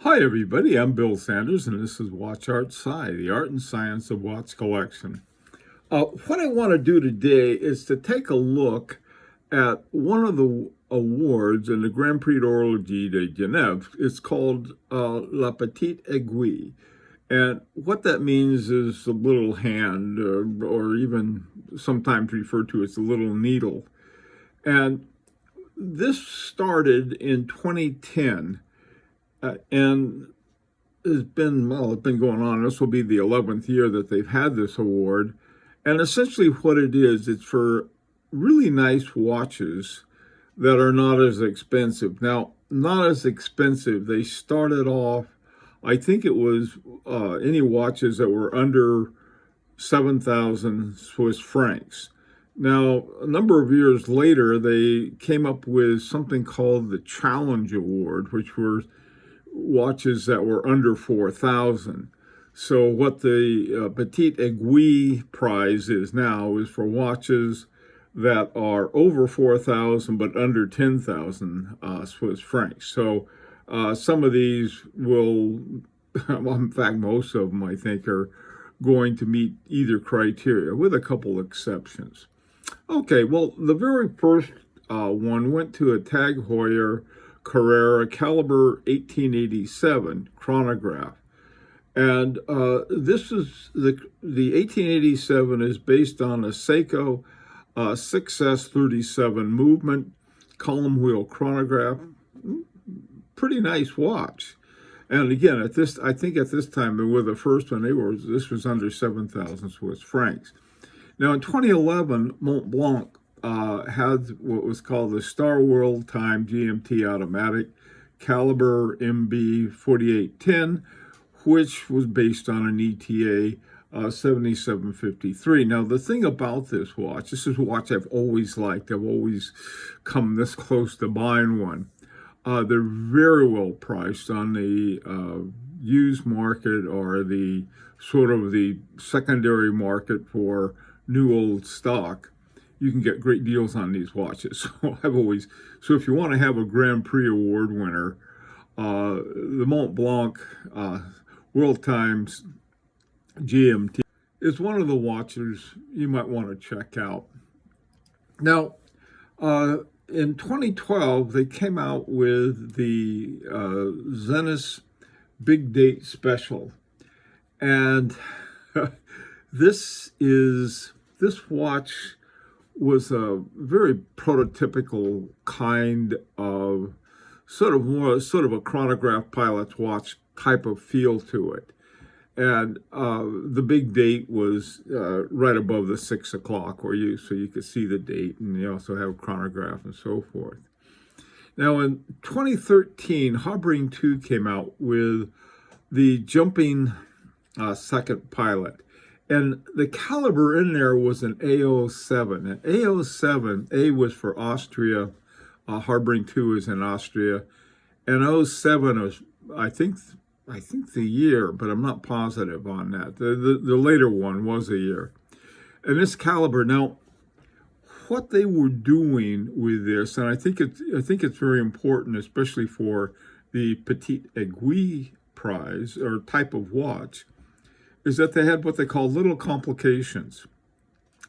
Hi, everybody. I'm Bill Sanders, and this is Watch Art Sci, the art and science of watch collection. What I want to do today is to take a look at one of the awards in the Grand Prix d'Horlogerie de Genève. It's called La Petite Aiguille. And what that means is a little hand, or even sometimes referred to as a little needle. And this started in 2010. And it's been going on. This will be the 11th year that they've had this award. And essentially what it is, it's for really nice watches that are not as expensive. Now, not as expensive. They started off, I think it was any watches that were under 7,000 Swiss francs. Now, a number of years later, they came up with something called the Challenge Award, which were watches that were under 4,000. So what the Petite Aiguille prize is now is for watches that are over 4,000 but under 10,000 Swiss francs. So some of these will, in fact, most of them I think are going to meet either criteria with a couple exceptions. Okay, well, the very first one went to a Tag Heuer Carrera caliber 1887 chronograph. And this is the 1887 is based on a Seiko 6S37 movement column wheel chronograph. Pretty nice watch. And again, I think at this time, with the first one, this was under 7,000 Swiss francs. Now in 2011, Mont Blanc had what was called the Star World Time GMT Automatic Caliber MB 4810, which was based on an ETA 7753. Now, the thing about this is a watch I've always liked. I've always come this close to buying one. They're very well priced on the used market or the sort of the secondary market for new old stock. You can get great deals on these watches. So if you want to have a Grand Prix award winner, the Mont Blanc World Times GMT is one of the watches you might want to check out. Now, in 2012, they came out with the Zenith Big Date Special. And this watch was a very prototypical kind of sort of a chronograph pilot's watch type of feel to it. And the big date was right above the 6 o'clock, so you could see the date, and you also have a chronograph and so forth. Now in 2013, Harboring 2 came out with the jumping second pilot. And the caliber in there was an A07. And A07, A was for Austria, Harboring 2 is in Austria, and 07 was, I think the year, but I'm not positive on that. The later one was a year. And this caliber, now, what they were doing with this, and I think it's very important, especially for the Petite Aiguille prize or type of watch, is that they had what they call little complications.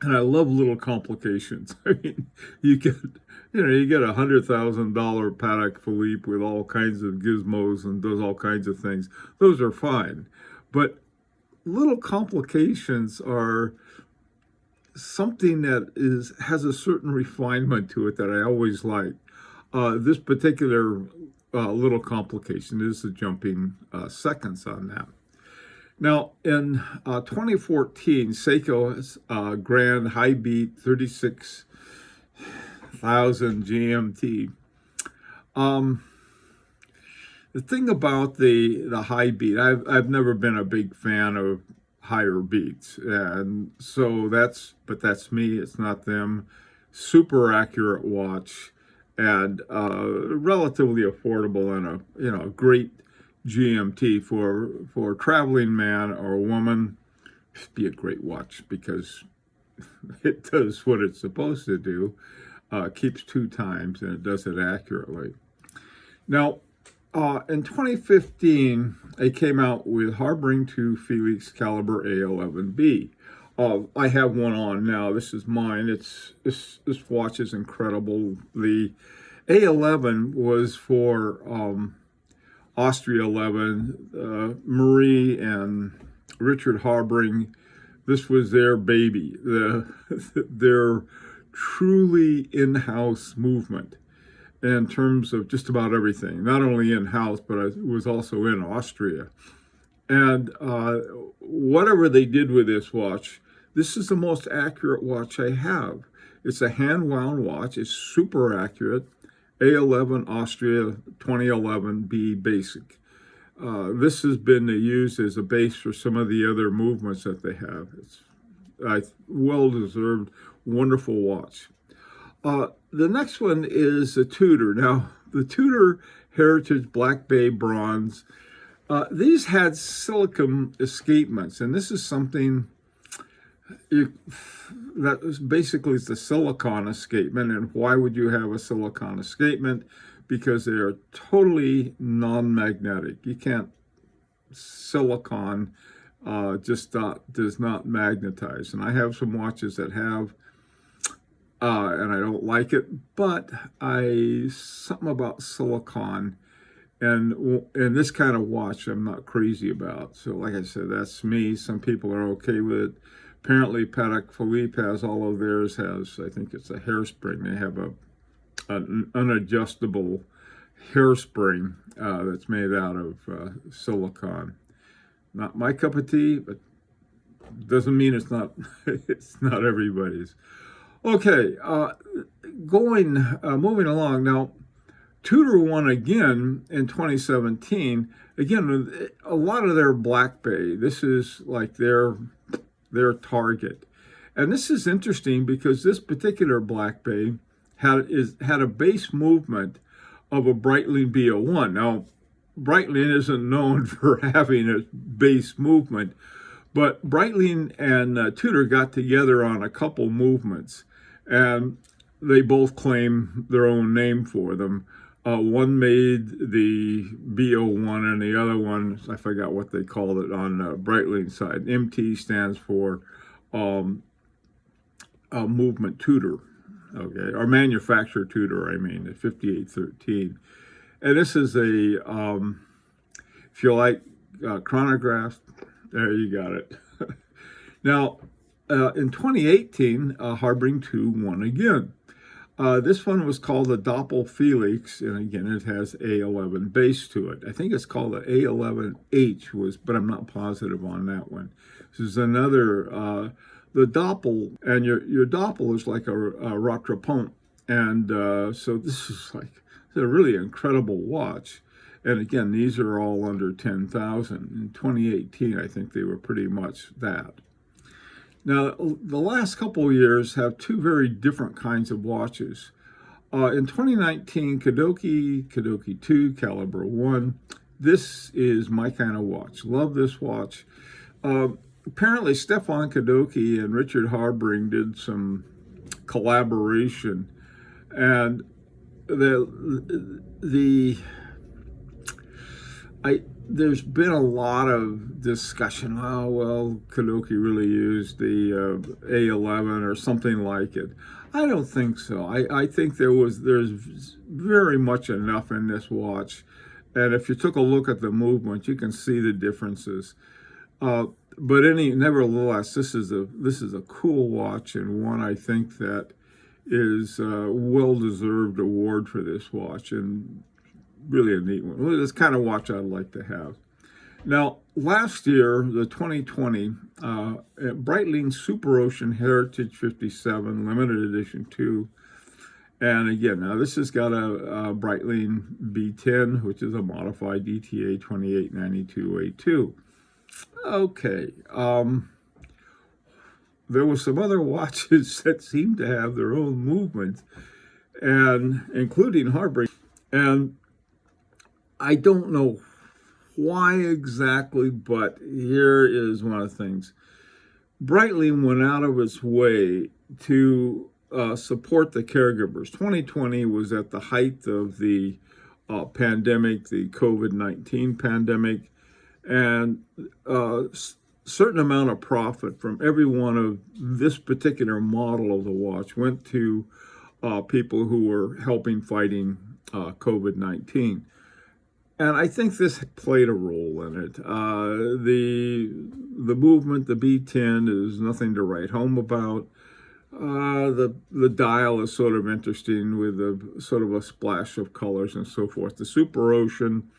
And I love little complications. I mean, you get a $100,000 Patek Philippe with all kinds of gizmos and does all kinds of things. Those are fine. But little complications are something that has a certain refinement to it that I always like. This particular little complication is the jumping seconds on that. Now, in 2014, Seiko's Grand High Beat 36,000 GMT. The thing about the high beat, I've never been a big fan of higher beats, and so that's me. It's not them. Super accurate watch, and relatively affordable, and a great GMT for a traveling man or woman. Be a great watch because it does what it's supposed to do, keeps 2 times, and it does it accurately. Now, In 2015, they came out with Harboring 2 Felix Caliber A11B. I have one on now. This is mine. This watch is incredible. The A11 was for Austria 11, Marie and Richard Harboring. This was their baby, their truly in-house movement in terms of just about everything, not only in-house, but it was also in Austria. And whatever they did with this watch, this is the most accurate watch I have. It's a hand-wound watch. It's super accurate. A11 Austria 2011B Basic. This has been used as a base for some of the other movements that they have. It's a well-deserved, wonderful watch. The next one is the Tudor. Now, the Tudor Heritage Black Bay Bronze. These had silicon escapements, and this is something that is basically the silicon escapement. And why would you have a silicon escapement? Because they are totally non-magnetic. You can't, silicon just does not magnetize. And I have some watches that have, and I don't like it, but something about silicon and this kind of watch I'm not crazy about. So like I said, that's me. Some people are okay with it. Apparently Patek Philippe has all of theirs, I think it's a hairspring. They have an unadjustable hairspring that's made out of silicon. Not my cup of tea, but doesn't mean it's not it's not everybody's. Okay, moving along now. Tudor won again in 2017. Again, a lot of their Black Bay. This is like their target, and this is interesting because this particular Black Bay had a base movement of a Breitling B01. Now, Breitling isn't known for having a base movement, but Breitling and Tudor got together on a couple movements, and they both claim their own name for them. One made the B01 and the other one, I forgot what they called it on Breitling side. MT stands for Movement Tudor, okay, or Manufacturer Tudor, I mean, at 5813. And this is a, if you like chronographs, there you got it. Now, in 2018, Harboring 2 won again. This one was called the Doppel Felix, and again, it has A11 base to it. I think it's called the A11H, but I'm not positive on that one. This is another, the Doppel, and your Doppel is like a rattrapant, and so this is like a really incredible watch. And again, these are all under 10,000. In 2018, I think they were pretty much that. Now, the last couple of years have two very different kinds of watches. In 2019, Kadoki 2, Caliber 1. This is my kind of watch. Love this watch. Apparently, Stefan Kadoki and Richard Harboring did some collaboration. And there's been a lot of discussion. Oh, well, Kadoki really used the A11 or something like it. I don't think so. I think there's very much enough in this watch. And if you took a look at the movement, you can see the differences. But nevertheless, this is a cool watch, and one I think that is a well-deserved award for this watch, and really a neat one. Well, this kind of watch I'd like to have. Now, last year, the 2020 Breitling Super Ocean Heritage 57 Limited Edition 2. And again, now this has got a Breitling B10, which is a modified DTA 2892A2. Okay. There were some other watches that seemed to have their own movement, and including Harboring. And I don't know why exactly, but here is one of the things. Breitling went out of its way to support the caregivers. 2020 was at the height of the pandemic, the COVID-19 pandemic, and certain amount of profit from every one of this particular model of the watch went to people who were helping fighting COVID-19. And I think this played a role in it. The movement, the B10, is nothing to write home about. The dial is sort of interesting with a sort of a splash of colors and so forth. The Super Ocean,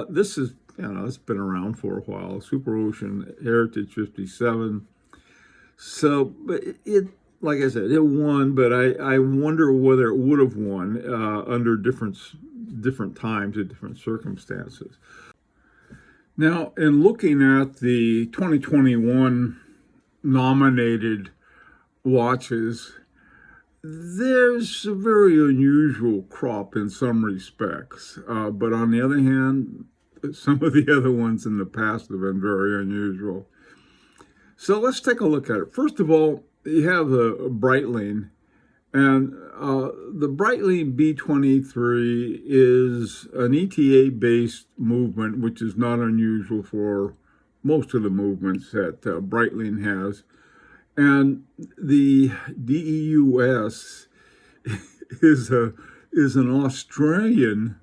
this is, it's been around for a while. Super Ocean Heritage 57. So, but it, like I said, it won, but I wonder whether it would have won under different times and different circumstances. Now, in looking at the 2021 nominated watches, there's a very unusual crop in some respects. But on the other hand, some of the other ones in the past have been very unusual. So let's take a look at it. First of all, you have the Breitling. And the Breitling B23 is an ETA-based movement, which is not unusual for most of the movements that Breitling has. And the DEUS is an Australian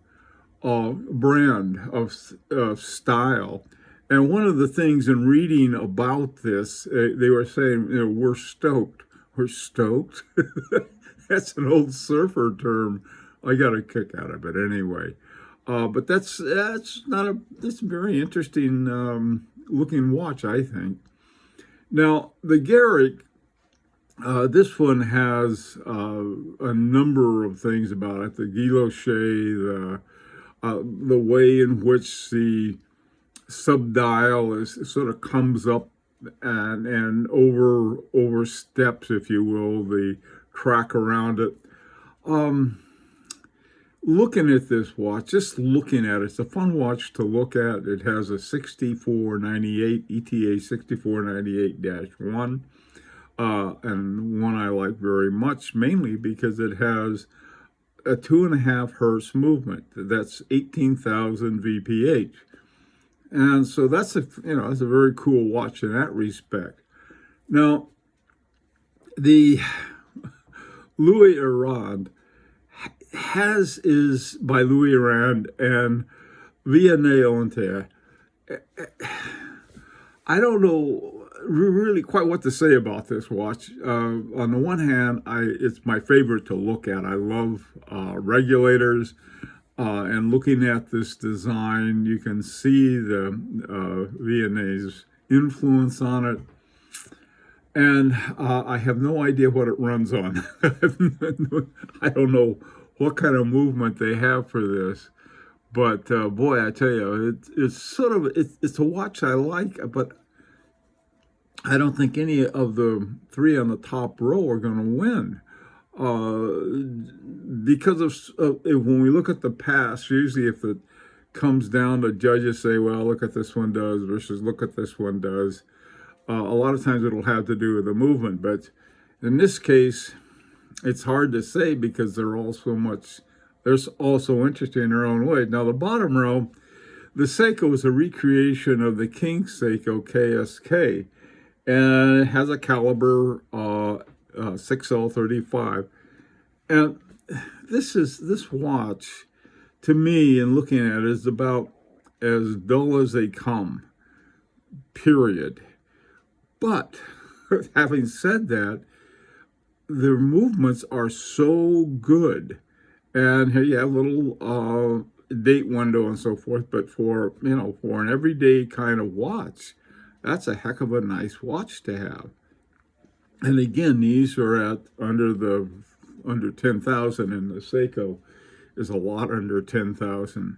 brand of style. And one of the things in reading about this, they were saying, we're stoked. We're stoked. That's an old surfer term. I got a kick out of it anyway. But that's a very interesting looking watch, I think. Now, the Garrick, this one has a number of things about it. The guilloche, the way in which the subdial sort of comes up and oversteps, if you will, the track around it. Looking at this watch, just looking at it, it's a fun watch to look at. It has a 6498, ETA 6498-1, and one I like very much, mainly because it has a 2.5 hertz movement. That's 18,000 VPH. And so that's that's a very cool watch in that respect. Now, the Louis Arand is by Louis Arand and Vianney. I don't know really quite what to say about this watch. On the one hand, it's my favorite to look at. I love regulators. And looking at this design, you can see the Vianney's influence on it. And I have no idea what it runs on. I don't know what kind of movement they have for this. But boy, I tell you, it's a watch I like, but I don't think any of the three on the top row are going to win. Because of when we look at the past, usually if it comes down to judges say, well, look at this one does versus look at this one does, a lot of times it'll have to do with the movement. But in this case, it's hard to say because they're all so interesting in their own way. Now, the bottom row, the Seiko is a recreation of the King Seiko KSK, and it has a caliber 6L35. And this watch, to me, in looking at it, is about as dull as they come, period. But having said that, their movements are so good. And here you have a little date window and so forth, but for an everyday kind of watch, that's a heck of a nice watch to have. And again, these are at under 10,000, and the Seiko is a lot under 10,000.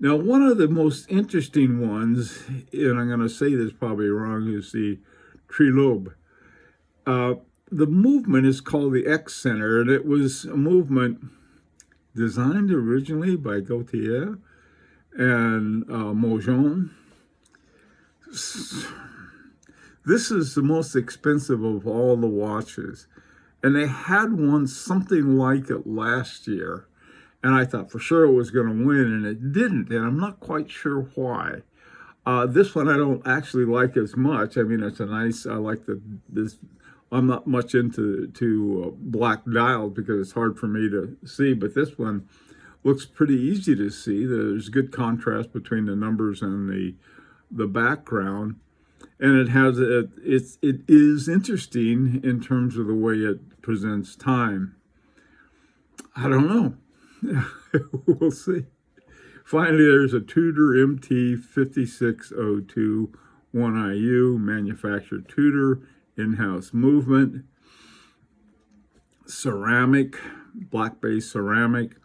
Now, one of the most interesting ones, and I'm going to say this probably wrong, is the Trilobe. The movement is called the X Center, and it was a movement designed originally by Gautier and Mojon. This is the most expensive of all the watches. And they had one something like it last year. And I thought for sure it was going to win, and it didn't. And I'm not quite sure why. This one I don't actually like as much. I mean, it's a nice. I like this. I'm not much into black dials because it's hard for me to see. But this one looks pretty easy to see. There's good contrast between the numbers and the background, and it is interesting in terms of the way it presents time. I don't know. We'll see. Finally, there's a Tudor MT 5602 1IU, manufactured Tudor, in-house movement, ceramic, black base ceramic.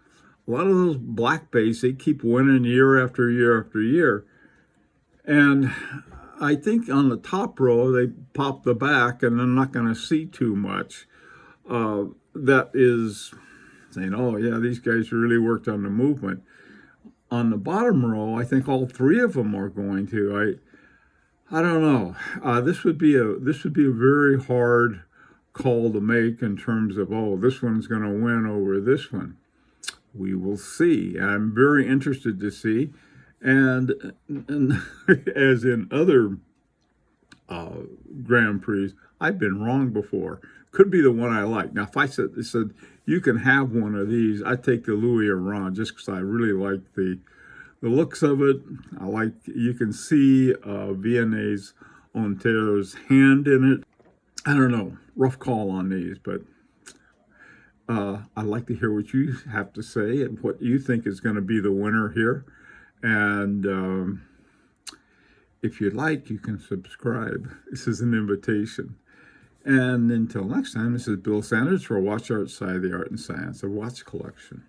A lot of those black base, they keep winning year after year after year. And I think on the top row, they pop the back, and I'm not going to see too much. That is saying, oh, yeah, these guys really worked on the movement. On the bottom row, I think all three of them are going to. I don't know. This would be a very hard call to make in terms of, oh, this one's going to win over this one. We will see. I'm very interested to see. And as in other Grand Prix, I've been wrong before. Could be the one I like. Now, if I said you can have one of these, I'd take the Louis Aron just because I really like the looks of it. I like, you can see Viennese Ontaro's hand in it. I don't know, rough call on these, but I'd like to hear what you have to say and what you think is going to be the winner here. And if you'd like, you can subscribe. This is an invitation. And until next time, this is Bill Sanders for Watch Art Side, the Art and Science of Watch Collection.